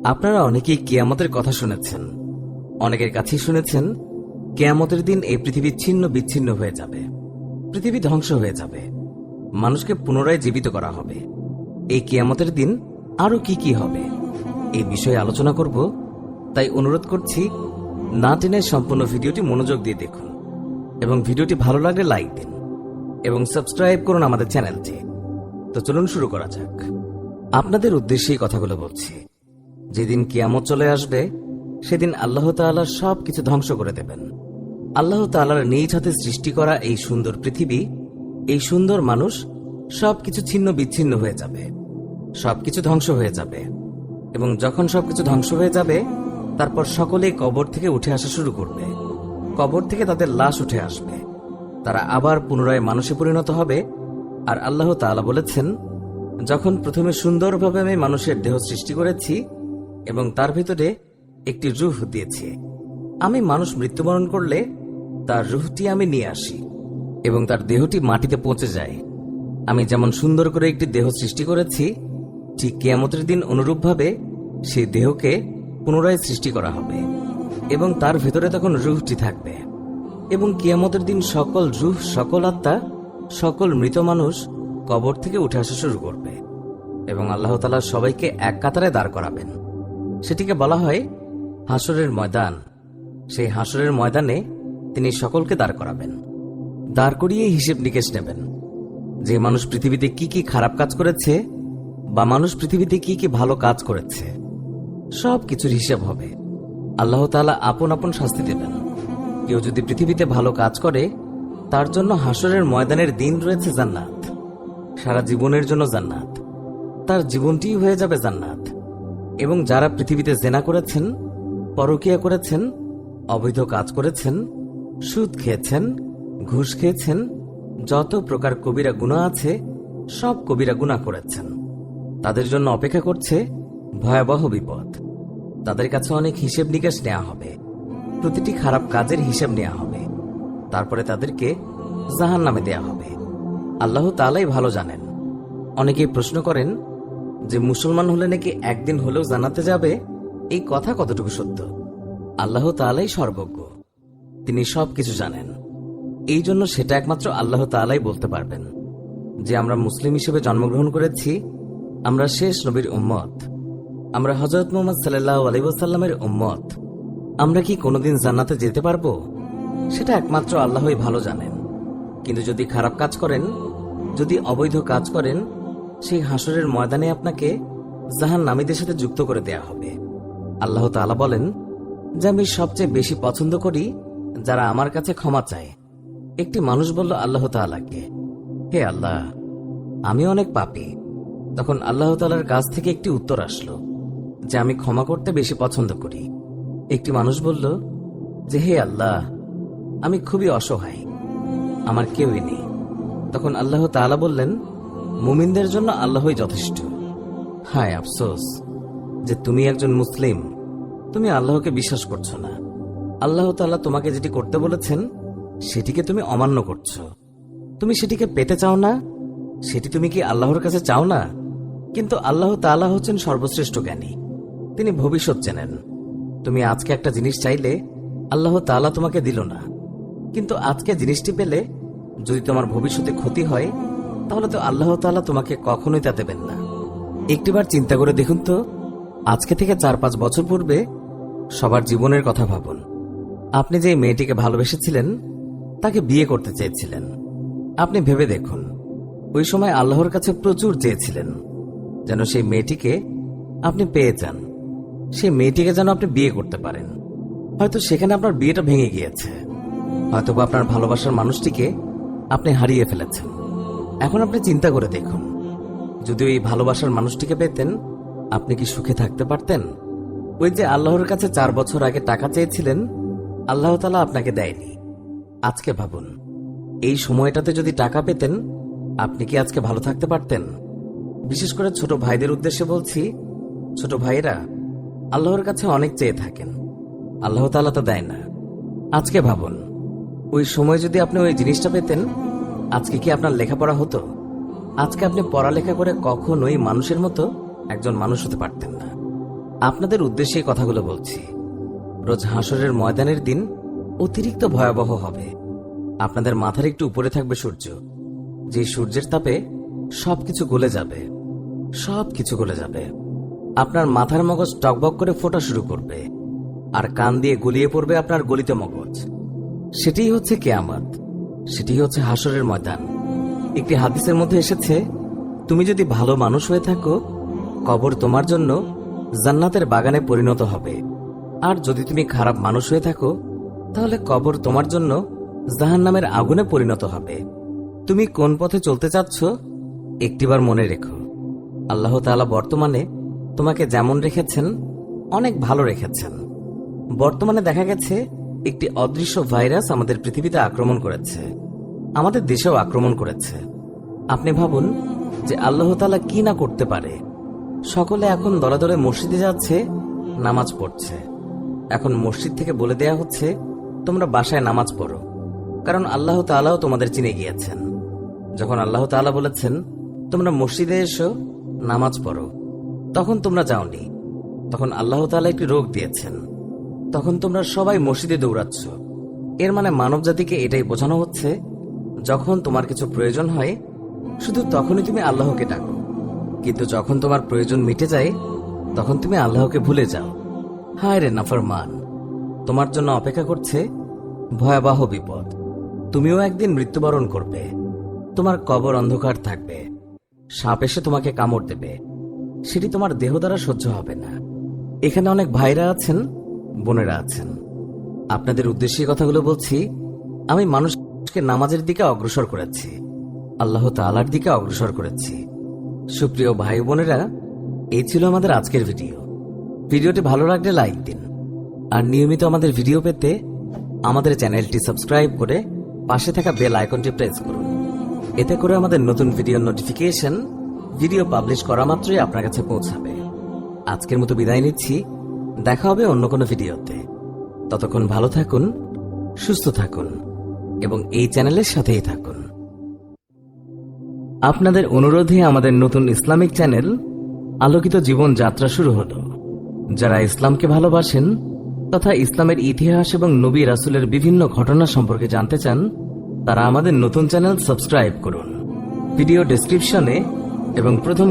আপনারা অনেকেই কিয়ামতের কথা শুনেছেন। অনেকের কাছেই শুনেছেন কিয়ামতের দিন এই পৃথিবী ছিন্ন বিচ্ছিন্ন হয়ে যাবে, পৃথিবী ধ্বংস হয়ে যাবে, মানুষকে পুনরায় জীবিত করা হবে। এই কিয়ামতের দিন আরো কি কি হবে এই বিষয়ে আলোচনা করব। তাই অনুরোধ করছি, না টেনে সম্পূর্ণ ভিডিওটি মনোযোগ দিয়ে দেখুন এবং ভিডিওটি ভালো লাগলে লাইক দিন এবং সাবস্ক্রাইব করুন আমাদের চ্যানেলটি। তো চলুন শুরু করা যাক। আপনাদের উদ্দেশ্যে এই কথাগুলো বলছি। যেদিন কিয়ামত চলে আসবে সেদিন আল্লাহ তাআলা সবকিছু ধ্বংস করে দেবেন। আল্লাহ তাআলার নিজ হাতে সৃষ্টি করা এই সুন্দর পৃথিবী, এই সুন্দর মানুষ, সবকিছু ছিন্ন বিচ্ছিন্ন হয়ে যাবে, সবকিছু ধ্বংস হয়ে যাবে। এবং যখন সবকিছু ধ্বংস হয়ে যাবে তারপর সকলেই কবর থেকে উঠে আসা শুরু করবে। কবর থেকে তাদের লাশ উঠে আসবে, তারা আবার পুনরায় মানুষে পরিণত হবে। আর আল্লাহ তাআলা বলেছেন, যখন প্রথমে সুন্দরভাবে আমি মানুষের দেহ সৃষ্টি করেছি এবং তার ভিতরে একটি রূহ দিয়েছি, আমি মানুষ মৃত্যুবরণ করলে তার রূহটি আমি নিয়ে আসি এবং তার দেহটি মাটিতে পৌঁছে যায়। আমি যেমন সুন্দর করে একটি দেহ সৃষ্টি করেছি, ঠিক কিয়ামতের দিন অনুরূপভাবে সেই দেহকে পুনরায় সৃষ্টি করা হবে এবং তার ভেতরে তখন রূহটি থাকবে। এবং কিয়ামতের দিন সকল রূহ, সকল আত্মা, সকল মৃত মানুষ কবর থেকে উঠে আসা শুরু করবে এবং আল্লাহ তাআলা সবাইকে এক কাতারে দাঁড় করাবেন। সেটিকে বলা হয় হাসরের ময়দান। সেই হাসরের ময়দানে তিনি সকলকে দাঁড় করাবেন, দাঁড় করিয়ে হিসেব নিকেশ নেবেন যে মানুষ পৃথিবীতে কি কি খারাপ কাজ করেছে বা মানুষ পৃথিবীতে কি কি ভালো কাজ করেছে, সব কিছুর হিসেব হবে। আল্লাহ তাআলা আপন আপন শাস্তি দেবেন। কেউ যদি পৃথিবীতে ভালো কাজ করে তার জন্য হাসরের ময়দানের দিন রয়েছে জান্নাত, সারা জীবনের জন্য জান্নাত, তার জীবনটিই হয়ে যাবে জান্নাত। এবং যারা পৃথিবীতে জেনা করেছেন, পরকীয়া করেছেন, অবৈধ কাজ করেছেন, সুদ খেয়েছেন, ঘুষ খেয়েছেন, যত প্রকার কবিরা গুনাহ আছে সব কবিরা গুনাহ করেছেন, তাদের জন্য অপেক্ষা করছে ভয়াবহ বিপদ। তাদের কাছে অনেক হিসেব নিকাশ নেওয়া হবে, প্রতিটি খারাপ কাজের হিসেব নেওয়া হবে, তারপরে তাদেরকে জাহান্নামে দেয়া হবে। আল্লাহ তাআলাই ভালো জানেন। অনেকেই প্রশ্ন করেন যে মুসলমান হলে নাকি একদিন হলেও জান্নাতে যাবে, এই কথা কতটুকু সত্য? আল্লাহ তাআলাই সর্বজ্ঞ, তিনি সবকিছু জানেন। এই জন্য সেটা একমাত্র আল্লাহ তাআলাই বলতে পারবেন যে আমরা মুসলিম হিসেবে জন্মগ্রহণ করেছি, আমরা শেষ নবীর উম্মত, আমরা হযরত মুহাম্মদ সাল্লাল্লাহু আলাইহি ওয়াসাল্লামের উম্মত। আমরা কি কোনোদিন জান্নাতে যেতে পারবো? সেটা একমাত্র আল্লাহই ভালো জানেন। কিন্তু যদি খারাপ কাজ করেন, যদি অবৈধ কাজ করেন, সেই হাসরের ময়দানে আপনাকে জাহান্নামীদের সাথে যুক্ত করে দেয়া হবে। আল্লাহ তাআলা বলেন যে আমি সবচেয়ে বেশি পছন্দ করি যারা আমার কাছে ক্ষমা চায়। একটি মানুষ বলল আল্লাহ তাআলাকে, হে আল্লাহ, আমি অনেক পাপী। তখন আল্লাহ তাআলার কাছ থেকে একটি উত্তর আসলো যে আমি ক্ষমা করতে বেশি পছন্দ করি। একটি মানুষ বলল যে হে আল্লাহ, আমি খুবই অসহায়, আমার কেউই নেই। তখন আল্লাহ তাআলা বললেন, মুমিনদের জন্য আল্লাহই যথেষ্ট। হায় আফসোস যে তুমি একজন মুসলিম, তুমি আল্লাহকে বিশ্বাস করছো না। আল্লাহ তাআলা তোমাকে যেটি করতে বলেছেন সেটিকে তুমি অমান্য করছো। তুমি সেটিকে পেতে চাও না, সেটি তুমি কি আল্লাহর কাছে চাও না? কিন্তু আল্লাহ তাআলা হচ্ছেন সর্বশ্রেষ্ঠ জ্ঞানী, তিনি ভবিষ্যৎ জানেন। তুমি আজকে একটা জিনিস চাইলে আল্লাহ তাআলা তোমাকে দিল না, কিন্তু আজকে জিনিসটি পেলে যদি তোমার ভবিষ্যতে ক্ষতি হয় তাহলে তো আল্লাহ তাআলা তোমাকে কখনোই তা দেবেন না। একটিবার চিন্তা করে দেখুন তো, আজকে থেকে 4-5 বছর পূর্বে সবার জীবনের কথা ভাবুন। আপনি যে মেয়েটিকে ভালোবেসেছিলেন তাকে বিয়ে করতে চেয়েছিলেন। আপনি ভেবে দেখুন, ওই সময় আল্লাহর কাছে প্রচুর চেয়েছিলেন যেন সেই মেয়েটিকে আপনি পেয়ে যান, সেই মেয়েটিকে যেন আপনি বিয়ে করতে পারেন। হয়তো সেখানে আপনার বিয়েটা ভেঙে গিয়েছে, হয়তো বা আপনার ভালোবাসার মানুষটিকে আপনি হারিয়ে ফেলেছেন। এখন আপনি চিন্তা করে দেখুন, যদি ওই ভালোবাসার মানুষটিকে পেতেন আপনি কি সুখে থাকতে পারতেন? ওই যে আল্লাহর কাছে 4 বছর আগে টাকা চেয়েছিলেন, আল্লাহ তাআলা আপনাকে দেয়নি। আজকে ভাবুন, এই সময়টাতে যদি টাকা পেতেন আপনি কি আজকে ভালো থাকতে পারতেন? বিশেষ করে ছোট ভাইদের উদ্দেশ্যে বলছি, ছোট ভাইয়েরা আল্লাহর কাছে অনেক চেয়ে থাকেন, আল্লাহ তাআলা তা দেয় না। আজকে ভাবুন, ওই সময় যদি আপনি ওই জিনিসটা পেতেন আজকে কি আপনার লেখাপড়া হতো? আজকে আপনি পড়ালেখা করে কখনোই মানুষের মতো একজন মানুষ হতে পারতেন না। আপনাদের উদ্দেশ্যে এই কথাগুলো বলছি। রোজ হাসরের ময়দানের দিন অতিরিক্ত ভয়াবহ হবে। আপনাদের মাথার একটু উপরে থাকবে সূর্য, যে সূর্যের তাপে সবকিছু গলে যাবে, সবকিছু গলে যাবে। আপনার মাথার মগজ টকবক করে ফোটা শুরু করবে, আর কান দিয়ে গলিয়ে পড়বে আপনার গলিত মগজ। সেটাই হচ্ছে কিয়ামত, সেটাই হচ্ছে হাসরের ময়দান। একটি হাদিসের মধ্যে এসেছে, তুমি যদি ভালো মানুষ হয়ে থাকো, কবর তোমার জন্য জান্নাতের বাগানে পরিণত হবে, আর যদি তুমি খারাপ মানুষ হয়ে থাকো, তাহলে কবর তোমার জন্য জাহান্নামের আগুনে পরিণত হবে। তুমি কোন পথে চলতে চাচ্ছ একটিবার মনে রেখো, আল্লাহ তাআলা বর্তমানে তোমাকে যেমন রেখেছেন অনেক ভালো রেখেছেন। বর্তমানে দেখা গেছে একটি অদৃশ্য ভাইরাস আমাদের পৃথিবীতে আক্রমণ করেছে, আমাদের দেশেও আক্রমণ করেছে। আপনি ভাবুন যে আল্লাহ তাআলা কি না করতে পারে। সকলে এখন দলে দলে মসজিদে যাচ্ছে, নামাজ পড়ছে। এখন মসজিদ থেকে বলে দেয়া হচ্ছে তোমরা বাসায় নামাজ পড়ো, কারণ আল্লাহ তাআলাও তোমাদের চিনে গিয়েছেন। যখন আল্লাহ তাআলা বলেছেন তোমরা মসজিদে এসো, নামাজ পড়ো, তখন তোমরা যাওনি। তখন আল্লাহ তাআলা একটি রোগ দিয়েছেন, তখন তোমরা সবাই মসজিদে দৌড়াচ্ছ। এর মানে মানব জাতিকে এটাই বোঝানো হচ্ছে, যখন তোমার কিছু প্রয়োজন হয় শুধু তখনই তুমি আল্লাহকে ডাকো, কিন্তু যখন তোমার প্রয়োজন মিটে যায় তখন তুমি আল্লাহকে ভুলে যাও। হায় রে নাফরমান, তোমার জন্য অপেক্ষা করছে ভয়াবহ বিপদ। তুমিও একদিন মৃত্যুবরণ করবে, তোমার কবর অন্ধকার থাকবে, সাপ এসে তোমাকে কামড় দেবে, সেটি তোমার দেহ দ্বারা সহ্য হবে না। এখানে অনেক ভাইরা আছেন, বোনেরা আছেন, আপনাদের উদ্দেশ্যে এই কথাগুলো বলছি। আমি মানুষকে নামাজের দিকে অগ্রসর করেছি, আল্লাহ তাআলার দিকে অগ্রসর করেছি। সুপ্রিয় ভাই বোনেরা, এই ছিল আমাদের আজকের ভিডিও। ভিডিওটি ভালো লাগলে লাইক দিন, আর নিয়মিত আমাদের ভিডিও পেতে আমাদের চ্যানেলটি সাবস্ক্রাইব করে পাশে থাকা বেল আইকনটি প্রেস করুন। এতে করে আমাদের নতুন ভিডিও নোটিফিকেশন ভিডিও পাবলিশ করা মাত্রই আপনার কাছে পৌঁছাবে। আজকের মতো বিদায় নিচ্ছি, দেখা হবে অন্য কোনো ভিডিওতে। ততক্ষণ ভালো থাকুন, সুস্থ থাকুন এবং এই চ্যানেলের সাথেই থাকুন। আপনাদের অনুরোধে আমাদের নতুন ইসলামিক চ্যানেল আলোকিত জীবন যাত্রা শুরু হলো। যারা ইসলামকে ভালোবাসেন তথা ইসলামের ইতিহাস এবং নবী রাসূলের বিভিন্ন ঘটনা সম্পর্কে জানতে চান, তারা আমাদের নতুন চ্যানেল সাবস্ক্রাইব করুন। ভিডিও ডেসক্রিপশনে এবং প্রথম